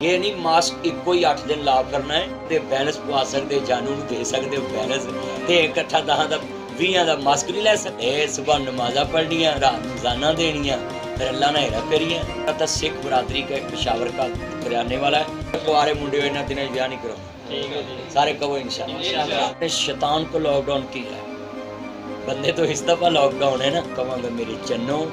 یہ نہیں mask eco ہی 8 دن لا کرنا ہے تے بیلنس پوا سکتے جانو نو دے سکتے بیلنس تے اکٹھا 10 دا 20 دا ماسک نہیں لے سکتے صبح نمازاں پڑھنیاں رات رمضاناں دینیاں پھر اللہ نے ہیرا کریاں پتہ سکھ برادری کا ایک پشاور کا کرانے والا ہے کوارے منڈے انہاں دنوں بیاہ نہیں کرو سارے کہو انشاءاللہ شیطان کو لاک ڈاؤن کیا ہے بندے تو اس دفعہ لاک ڈاؤن ہے نا کہاں گا میرے چنو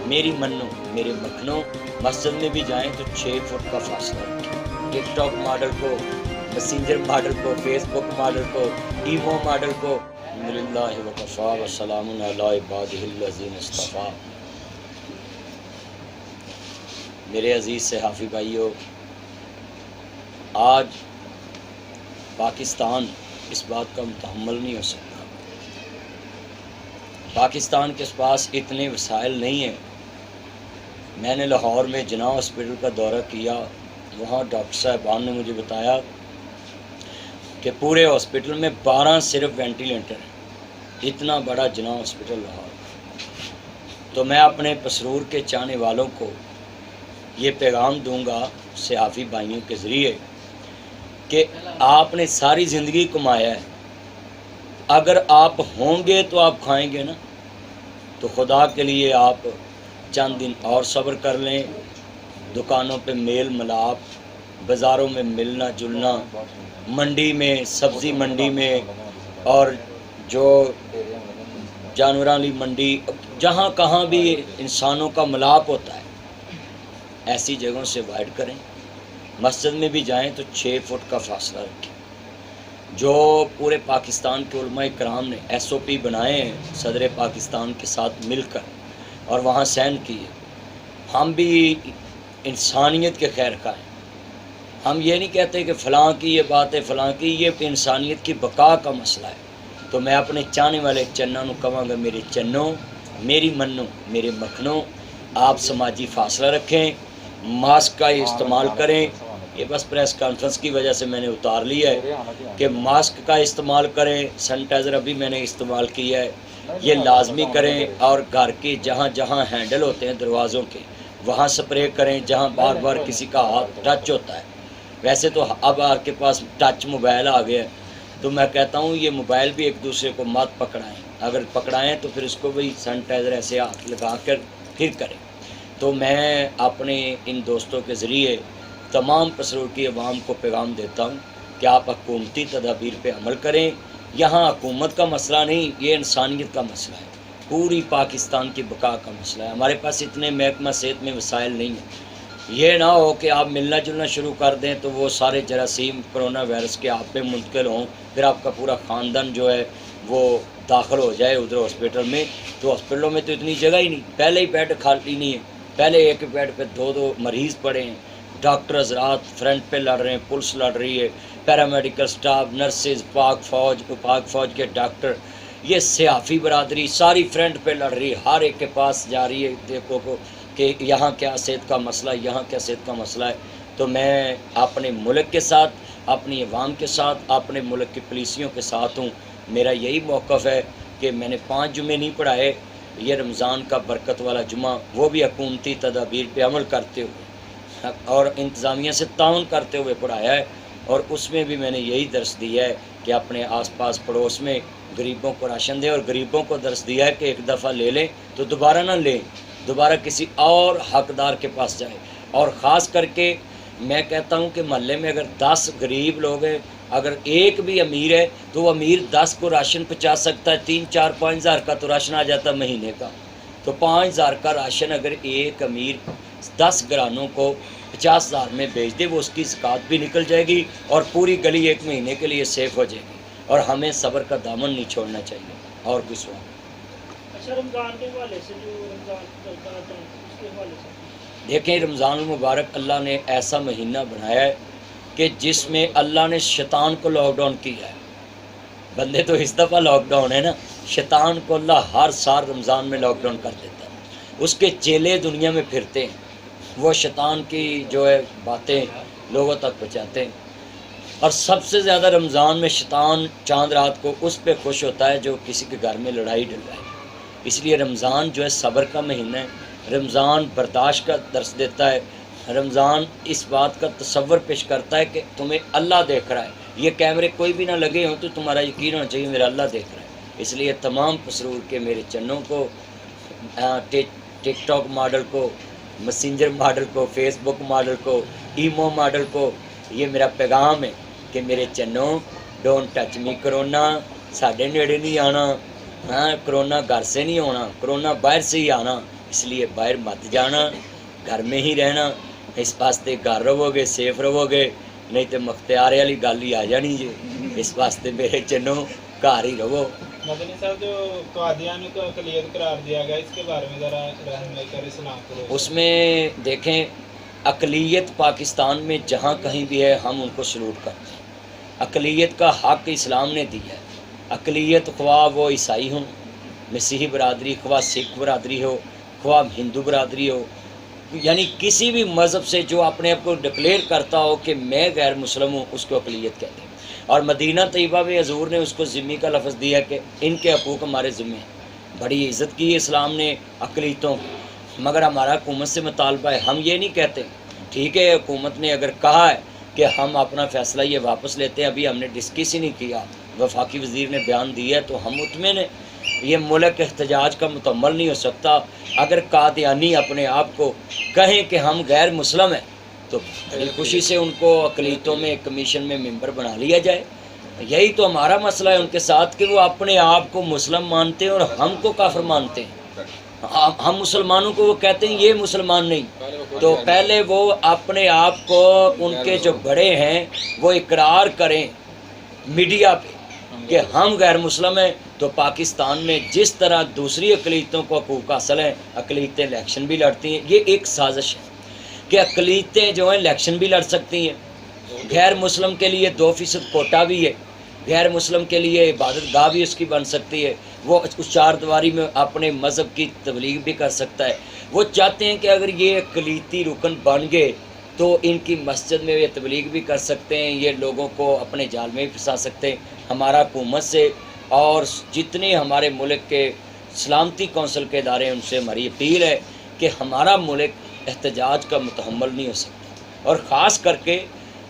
میری منو میرے مکھنو مسجد میں بھی جائیں تو 6 فٹ کا فاصلہ رکھیں ٹک ٹاک ماڈل کو میسنجر ماڈل کو فیس بک ماڈل کو ایمو ماڈل کو للہ وکفا وسلام علی عبادہ الذین اصطفیٰ۔ میرے عزیز صحافی بھائیو، آج پاکستان اس بات کا متحمل نہیں ہو سکتا۔ پاکستان کے پاس اتنے وسائل نہیں ہیں۔ میں نے لاہور میں جناح ہاسپٹل کا دورہ کیا، وہاں ڈاکٹر صاحبان نے مجھے بتایا کہ پورے ہاسپٹل میں 12 صرف وینٹیلیٹر ہیں، اتنا بڑا جناح ہاسپٹل لاہور۔ تو میں اپنے پسرور کے چاہنے والوں کو یہ پیغام دوں گا صحافی بھائیوں کے ذریعے کہ آپ نے ساری زندگی کمایا ہے، اگر آپ ہوں گے تو آپ کھائیں گے نا، تو خدا کے لیے آپ چند دن اور صبر کر لیں۔ دکانوں پہ میل ملاپ، بازاروں میں ملنا جلنا، منڈی میں سبزی منڈی میں اور جو جانوراں والی منڈی، جہاں کہاں بھی انسانوں کا ملاپ ہوتا ہے ایسی جگہوں سے اوائڈ کریں۔ مسجد میں بھی جائیں تو 6 فٹ کا فاصلہ رکھیں۔ جو پورے پاکستان کے علماء کرام نے SOP بنائے ہیں صدر پاکستان کے ساتھ مل کر اور وہاں سائن کیے، ہم بھی انسانیت کے خیر خواہ ہیں۔ ہم یہ نہیں کہتے کہ فلاں کی یہ بات ہے فلاں کی، یہ انسانیت کی بقا کا مسئلہ ہے۔ تو میں اپنے چاہنے والے چنوں نو کہاں گا میرے چنوں میری منو میرے مکھنوں، آپ سماجی فاصلہ رکھیں، ماسک کا استعمال کریں۔ یہ بس پریس کانفرنس کی وجہ سے میں نے اتار لیا ہے کہ ماسک کا استعمال کریں، سینیٹائزر ابھی میں نے استعمال کیا ہے، یہ لازمی کریں، اور گھر کے جہاں جہاں ہینڈل ہوتے ہیں دروازوں کے وہاں سپرے کریں جہاں بار بار کسی کا ہاتھ ٹچ ہوتا ہے۔ ویسے تو اب آپ کے پاس ٹچ موبائل آ گیا ہے، تو میں کہتا ہوں یہ موبائل بھی ایک دوسرے کو مت پکڑائیں، اگر پکڑائیں تو پھر اس کو بھی سینیٹائزر ایسے ہاتھ لگا کر پھر کریں۔ تو میں اپنے ان دوستوں کے ذریعے تمام پسرور کی عوام کو پیغام دیتا ہوں کہ آپ حکومتی تدابیر پہ عمل کریں۔ یہاں حکومت کا مسئلہ نہیں، یہ انسانیت کا مسئلہ ہے، پوری پاکستان کی بقا کا مسئلہ ہے۔ ہمارے پاس اتنے محکمہ صحت میں وسائل نہیں ہیں، یہ نہ ہو کہ آپ ملنا جلنا شروع کر دیں تو وہ سارے جراثیم کرونا وائرس کے آپ پہ منتقل ہوں، پھر آپ کا پورا خاندان جو ہے وہ داخل ہو جائے ادھر ہاسپٹل میں۔ تو ہاسپٹلوں میں تو اتنی جگہ ہی نہیں، پہلے ہی بیڈ خالی نہیں ہے، پہلے ایک بیڈ پہ 2 مریض پڑے ہیں، ڈاکٹر حضرات فرنٹ پہ لڑ رہے ہیں، پولیس لڑ رہی ہے، پیرامیڈیکل سٹاف، نرسز، پاک فوج کے ڈاکٹر، یہ صحافی برادری ساری فرنٹ پہ لڑ رہی ہے، ہر ایک کے پاس جا رہی ہے دیکھو کو کہ یہاں کیا صحت کا مسئلہ ہے، یہاں کیا صحت کا مسئلہ ہے۔ تو میں اپنے ملک کے ساتھ، اپنی عوام کے ساتھ، اپنے ملک کی پولیسیوں کے ساتھ ہوں۔ میرا یہی موقف ہے کہ میں نے 5 جمعے نہیں پڑھائے، یہ رمضان کا برکت والا جمعہ وہ بھی حکومتی تدابیر پہ عمل کرتے ہوئے اور انتظامیہ سے تعاون کرتے ہوئے پڑھایا ہے، اور اس میں بھی میں نے یہی درس دیا ہے کہ اپنے آس پاس پڑوس میں غریبوں کو راشن دیں، اور غریبوں کو درس دیا ہے کہ ایک دفعہ لے لیں تو دوبارہ نہ لیں، دوبارہ کسی اور حقدار کے پاس جائیں۔ اور خاص کر کے میں کہتا ہوں کہ محلے میں اگر 10 غریب لوگ ہیں، اگر ایک بھی امیر ہے تو وہ امیر 10 کو راشن پہنچا سکتا ہے، 3 4 5 ہزار کا تو راشن آ جاتا ہے مہینے کا، تو 5 ہزار کا راشن اگر ایک امیر 10 گھرانوں کو 50 ہزار میں بیچ دے، وہ اس کی زکوٰۃ بھی نکل جائے گی اور پوری گلی ایک مہینے کے لیے سیف ہو جائے گی۔ اور ہمیں صبر کا دامن نہیں چھوڑنا چاہیے۔ اور کوئی سوال؟ اچھا، رمضان کے حوالے سے جو رمضان چلتا رہتا ہے اس کے حوالے سے دیکھیں، رمضان المبارک اللہ نے ایسا مہینہ بنایا ہے کہ جس میں اللہ نے شیطان کو لاک ڈاؤن کیا ہے۔ بندے تو اس دفعہ لاک ڈاؤن ہے نا، شیطان کو اللہ ہر سال رمضان میں لاک ڈاؤن کر دیتا ہے، اس کے چیلے دنیا میں پھرتے ہیں، وہ شیطان کی جو ہے باتیں لوگوں تک پہنچاتے ہیں۔ اور سب سے زیادہ رمضان میں شیطان چاند رات کو اس پہ خوش ہوتا ہے جو کسی کے گھر میں لڑائی ڈلوائے۔ اس لیے رمضان جو ہے صبر کا مہینہ ہے، رمضان برداشت کا درس دیتا ہے، رمضان اس بات کا تصور پیش کرتا ہے کہ تمہیں اللہ دیکھ رہا ہے، یہ کیمرے کوئی بھی نہ لگے ہوں تو تمہارا یقین ہونا چاہیے میرا اللہ دیکھ رہا ہے۔ اس لیے تمام مسرور کے میرے چنوں کو، ٹک ٹاک ماڈل کو، میسنجر ماڈل کو، فیس بک ماڈل کو، ایمو ماڈل کو، یہ میرا پیغام ہے کہ میرے چنوں ڈونٹ ٹچ می، کرونا ساڈے نیڑے نہیں آنا، ہاں کرونا گھر سے نہیں ہونا، کرونا باہر سے ہی آنا، اس لیے باہر مت جانا، گھر میں ہی رہنا، اس واسطے گھر رہو گے سیف رہو گے، نہیں تو مختارے والی گل ہی آ جانی جی، اس واسطے میرے چنوں گھر ہی رہو۔ مدنی صاحب جو قادیانی کو اقلیت قرار دیا گیا اس کے بارے میں ذرا رہنمائی کریں اسلام کو۔ اس میں دیکھیں اقلیت پاکستان میں جہاں کہیں بھی ہے ہم ان کو سلوٹ کرتے ہیں، اقلیت کا حق اسلام نے دیا ہے، اقلیت خواہ وہ عیسائی ہوں، مسیحی برادری، خواہ سکھ برادری ہو، خواہ ہندو برادری ہو، یعنی کسی بھی مذہب سے جو اپنے آپ کو ڈکلیئر کرتا ہو کہ میں غیر مسلم ہوں اس کو اقلیت کہتے ہیں۔ اور مدینہ طیبہ میں حضور نے اس کو ذمی کا لفظ دیا کہ ان کے حقوق ہمارے ذمے ہیں، بڑی عزت کی ہے اسلام نے اقلیتوں کی، مگر ہمارا حکومت سے مطالبہ ہے، ہم یہ نہیں کہتے ٹھیک ہے حکومت نے اگر کہا ہے کہ ہم اپنا فیصلہ یہ واپس لیتے ہیں، ابھی ہم نے ڈسکس ہی نہیں کیا، وفاقی وزیر نے بیان دیا ہے تو ہم مطمئن ہیں، یہ ملک احتجاج کا مکمل نہیں ہو سکتا۔ اگر قادیانی اپنے آپ کو کہیں کہ ہم غیر مسلم ہیں تو بڑی خوشی سے ان کو اقلیتوں میں کمیشن میں ممبر بنا لیا جائے۔ یہی تو ہمارا مسئلہ ہے ان کے ساتھ کہ وہ اپنے آپ کو مسلم مانتے ہیں اور ہم کو کافر مانتے ہیں، ہم مسلمانوں کو وہ کہتے ہیں یہ مسلمان نہیں، تو پہلے وہ اپنے آپ کو ان کے جو بڑے ہیں وہ اقرار کریں میڈیا پہ کہ ہم غیر مسلم ہیں، تو پاکستان میں جس طرح دوسری اقلیتوں کو حقوق حاصل ہیں، اقلیتیں الیکشن بھی لڑتی ہیں، یہ ایک سازش ہے کہ اقلیتیں جو ہیں الیکشن بھی لڑ سکتی ہیں، غیر مسلم کے لیے 2% کوٹا بھی ہے، غیر مسلم کے لیے عبادت گاہ بھی اس کی بن سکتی ہے، وہ اس چار دیواری میں اپنے مذہب کی تبلیغ بھی کر سکتا ہے۔ وہ چاہتے ہیں کہ اگر یہ اقلیتی رکن بن گئے تو ان کی مسجد میں یہ تبلیغ بھی کر سکتے ہیں، یہ لوگوں کو اپنے جال میں بھی پھنسا سکتے ہیں۔ ہمارا حکومت سے اور جتنے ہمارے ملک کے سلامتی کونسل کے ادارے ہیں ان سے ہماری اپیل ہے کہ ہمارا ملک احتجاج کا متحمل نہیں ہو سکتا، اور خاص کر کے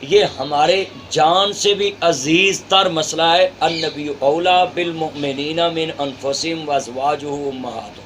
یہ ہمارے جان سے بھی عزیز تر مسئلہ ہے، النبی اولا بالمؤمنین من انفسہم وازواجہ امہاتہم،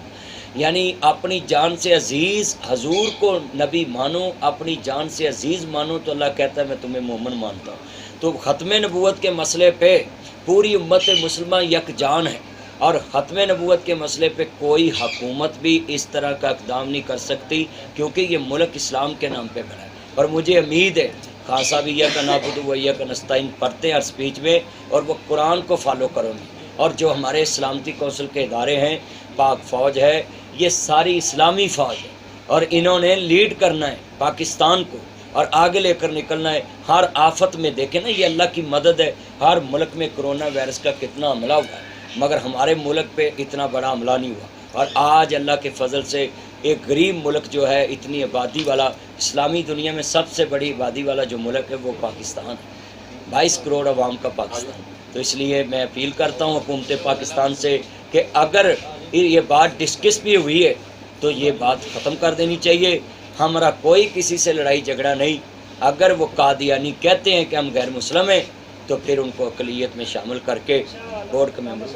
یعنی اپنی جان سے عزیز حضور کو نبی مانو، اپنی جان سے عزیز مانو تو اللہ کہتا ہے میں تمہیں مومن مانتا ہوں۔ تو ختم نبوت کے مسئلے پہ پوری امت مسلمہ یک جان ہے، اور ختم نبوت کے مسئلے پہ کوئی حکومت بھی اس طرح کا اقدام نہیں کر سکتی، کیونکہ یہ ملک اسلام کے نام پہ بنا ہے۔ اور مجھے امید ہے خان صاحب ایاک نعبد و ایاک نستعین پڑھتے ہیں ہر اسپیچ میں، اور وہ قرآن کو فالو کرو گے، اور جو ہمارے سلامتی کونسل کے ادارے ہیں، پاک فوج ہے، یہ ساری اسلامی فوج ہے، اور انہوں نے لیڈ کرنا ہے پاکستان کو اور آگے لے کر نکلنا ہے۔ ہر آفت میں دیکھیں نا، یہ اللہ کی مدد ہے، ہر ملک میں کرونا وائرس کا کتنا حملہ ہوا ہے، مگر ہمارے ملک پہ اتنا بڑا حملہ نہیں ہوا، اور آج اللہ کے فضل سے ایک غریب ملک جو ہے، اتنی آبادی والا، اسلامی دنیا میں سب سے بڑی آبادی والا جو ملک ہے وہ پاکستان ہے، 22 کروڑ عوام کا پاکستان۔ تو اس لیے میں اپیل کرتا ہوں حکومت پاکستان سے کہ اگر یہ بات ڈسکس بھی ہوئی ہے تو یہ بات ختم کر دینی چاہیے، ہمارا کوئی کسی سے لڑائی جھگڑا نہیں۔ اگر وہ قادیانی کہتے ہیں کہ ہم غیر مسلم ہیں تو پھر ان کو اقلیت میں شامل کر کے بورڈ کا ممبر۔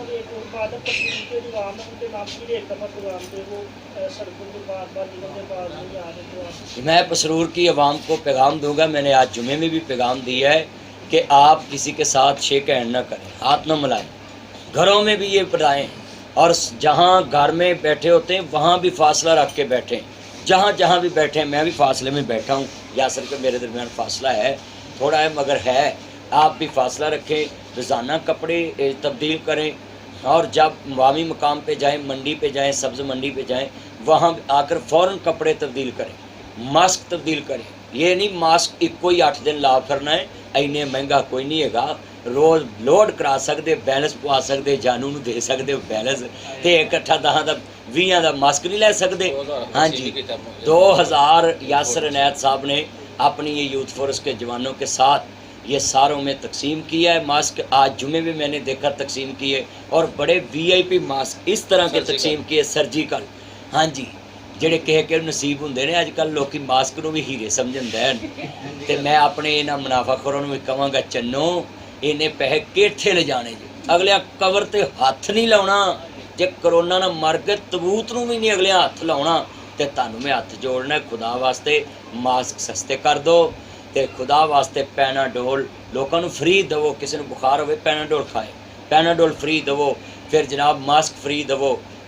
میں پسرور کی عوام کو پیغام دوں گا، میں نے آج جمعے میں بھی پیغام دیا ہے کہ آپ کسی کے ساتھ شیک ہینڈ نہ کریں، ہاتھ نہ ملائیں، گھروں میں بھی یہ بتائیں، اور جہاں گھر میں بیٹھے ہوتے ہیں وہاں بھی فاصلہ رکھ کے بیٹھیں، جہاں بھی بیٹھیں، میں بھی فاصلے میں بیٹھا ہوں، یاسر کے میرے درمیان فاصلہ ہے، تھوڑا ہے مگر ہے، آپ بھی فاصلہ رکھیں، روزانہ کپڑے تبدیل کریں، اور جب عوامی مقام پہ جائیں، منڈی پہ جائیں، سبز منڈی پہ جائیں، وہاں آ کر فوراً کپڑے تبدیل کریں، ماسک تبدیل کریں، یہ نہیں ماسک ایک کوئی 8 دن لا کرنا ہے، اینے مہنگا کوئی نہیں ہے گا، روز لوڈ کرا سکتے، بیلنس پوا سکتے، جانو نو دے سکتے بیلنس، تے اکٹھا 10 دا ماسک نہیں لے سکتے۔ ہاں جی، 2000 یاسر عنایت صاحب نے اپنی یہ یوتھ فورس کے جوانوں کے ساتھ یہ ساروں میں تقسیم کیا ہے ماسک، آج جمعے میں میں نے دیکھا تقسیم کیے، اور بڑے VIP ماسک اس طرح کے تقسیم کیے، سرجیکل، ہاں جی، ਜਿਹੜੇ ਕਿਸੇ ਨਸੀਬ ਹੁੰਦੇ ਨੇ। ਅੱਜ ਕੱਲ੍ਹ ਲੋਕੀ ਮਾਸਕ ਨੂੰ ਵੀ ਹੀਰੇ ਸਮਝਦੇ ਹਨ ਤੇ ਮੈਂ ਆਪਣੇ ਇਹਨਾਂ ਮੁਨਾਫਾਖੋਰਾਂ ਨੂੰ ਵੀ ਕਹਾਂਗਾ, ਚੰਨੋ ਇਹਨੇ ਪੈਸੇ ਕਿੱਥੇ ਲਿਜਾਣੇ ਜੀ? ਅਗਲਿਆਂ ਕਬਰ ਤੇ ਹੱਥ ਨਹੀਂ ਲਾਉਣਾ। ਜੇ ਕਰੋਨਾ ਨਾਲ ਮਰ ਕੇ ਤਬੂਤ ਨੂੰ ਵੀ ਨਹੀਂ ਅਗਲਿਆਂ ਹੱਥ ਲਾਉਣਾ। ਤੇ ਤੁਹਾਨੂੰ ਮੈਂ ਹੱਥ ਜੋੜਨਾ, ਖੁਦਾ ਵਾਸਤੇ ਮਾਸਕ ਸਸਤੇ ਕਰ ਦਿਓ ਤੇ ਖੁਦਾ ਵਾਸਤੇ ਪੈਨਾਡੋਲ ਲੋਕਾਂ ਨੂੰ ਫ੍ਰੀ ਦੇਵੋ। ਕਿਸੇ ਨੂੰ ਬੁਖਾਰ ਹੋਵੇ ਪੈਨਾਡੋਲ ਖਾਏ, ਪੈਨਾਡੋਲ ਫ੍ਰੀ ਦੇਵੋ। ਫਿਰ ਜਨਾਬ ਮਾਸਕ ਫ੍ਰੀ ਦੇਵੋ।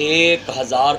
1000